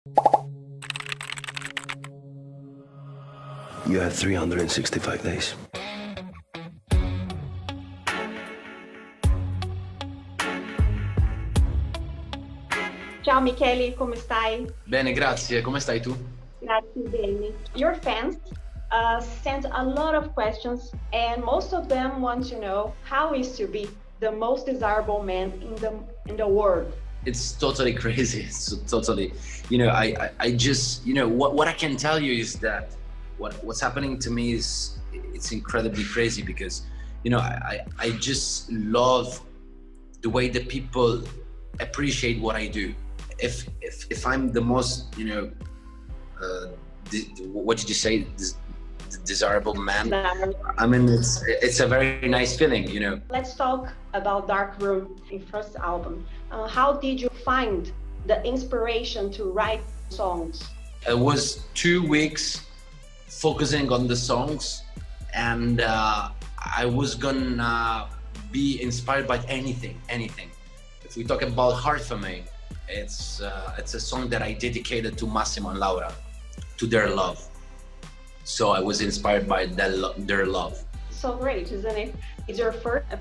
You have 365 days. Ciao Michele, come stai? Bene, grazie. Come stai tu? Grazie bene. Your fans sent a lot of questions, and most of them want to know how is to be the most desirable man in the world. It's totally crazy. It's totally, I just, what I can tell you is that what's happening to me is it's incredibly crazy because, I just love the way that people appreciate what I do. If I'm the most, what did you say? Desirable man. I mean, it's a very nice feeling, Let's talk about Dark Room, your first album. How did you find the inspiration to write songs? It was 2 weeks focusing on the songs, and I was gonna be inspired by anything. If we talk about Heart for Me, it's a song that I dedicated to Massimo and Laura, to their love. So I was inspired by their love. So great, isn't it? It's your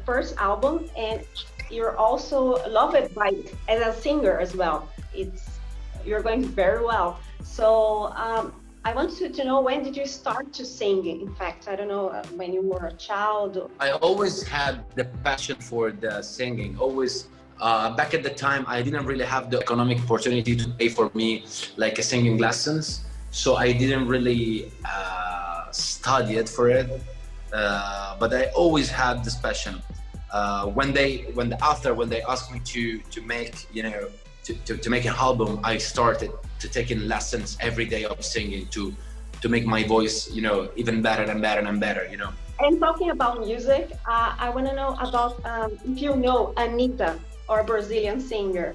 first album, and you're also loved by as a singer as well. You're going very well. So I want to know, when did you start to sing? In fact, I don't know, when you were a child. I always had the passion for the singing. Always. Back at the time, I didn't really have the economic opportunity to pay for me like a singing lessons. So I didn't really study it for it, but I always had this passion. When they asked me to make, to make an album, I started to taking lessons every day of singing to make my voice, even better and better and better, And talking about music, I want to know about if you know Anitta, or Brazilian singer.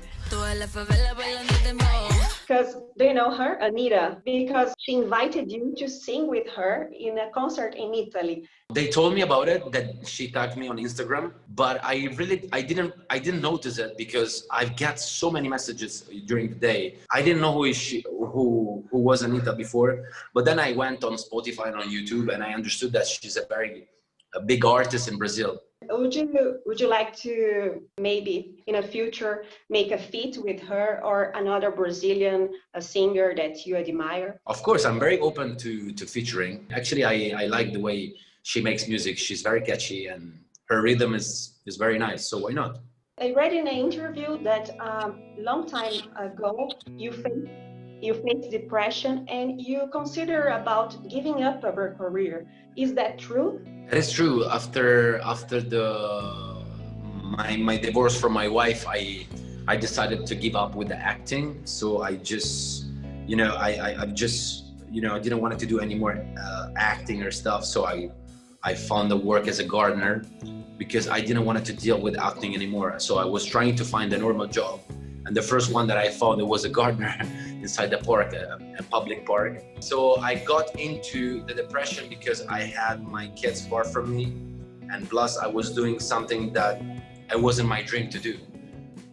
Because do you know her, Anitta? Because she invited you to sing with her in a concert in Italy. They told me about it, that she tagged me on Instagram, but I didn't notice it because I've got so many messages during the day. I didn't know who was Anitta before, but then I went on Spotify and on YouTube, and I understood that she's a big artist in Brazil. Would you like to maybe in the future make a feat with her or another Brazilian singer that you admire? Of course, I'm very open to featuring. Actually, I like the way she makes music. She's very catchy and her rhythm is very nice. So why not? I read in an interview that long time ago you faced depression and you consider about giving up your career. Is that true? That is true. After my divorce from my wife, I decided to give up with the acting. So I just, I didn't want to do any more acting or stuff. So I found the work as a gardener because I didn't want to deal with acting anymore. So I was trying to find a normal job. And the first one that I found, it was a gardener inside the park, a public park. So I got into the depression because I had my kids far from me. And plus I was doing something that it wasn't my dream to do.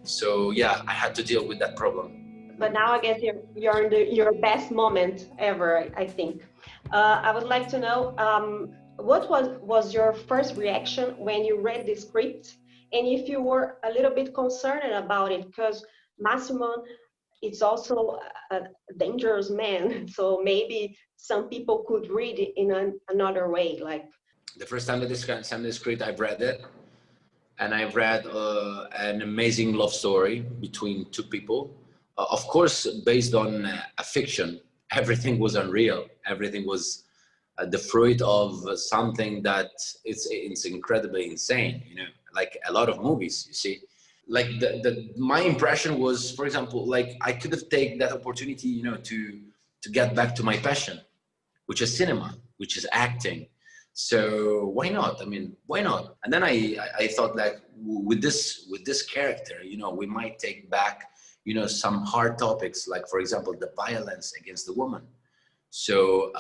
So yeah, I had to deal with that problem. But now I guess you're in your best moment ever, I think. I would like to know, what was your first reaction when you read the script? And if you were a little bit concerned about it, because Massimo, it's also a dangerous man. So maybe some people could read it in another way. Like the first time that they sent the script, I've read it. And I've read an amazing love story between two people. Of course, based on a fiction. Everything was unreal. Everything was the fruit of something that it's incredibly insane, like a lot of movies, you see. Like my impression was, for example, like I could have taken that opportunity, to get back to my passion, which is cinema, which is acting. So why not? I mean, why not? And then I thought that with this character, we might take back, some hard topics, like for example, the violence against the woman. So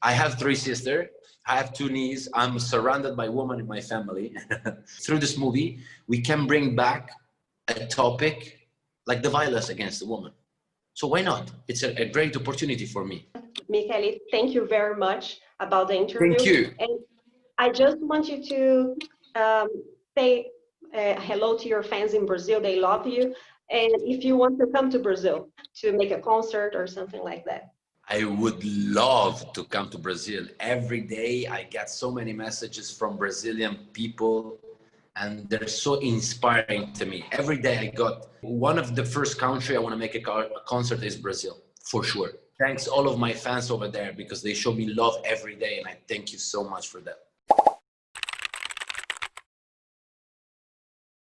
I have 3 sisters. I have 2 nieces. I'm surrounded by women in my family. Through this movie, we can bring back a topic like the violence against the woman. So why not? It's a great opportunity for me. Michele, thank you very much about the interview. Thank you. And I just want you to say hello to your fans in Brazil. They love you. And if you want to come to Brazil to make a concert or something like that. I would love to come to Brazil. Every day I get so many messages from Brazilian people and they're so inspiring to me. Every day I got one of the first country I want to make a concert is Brazil, for sure. Thanks all of my fans over there because they show me love every day and I thank you so much for that.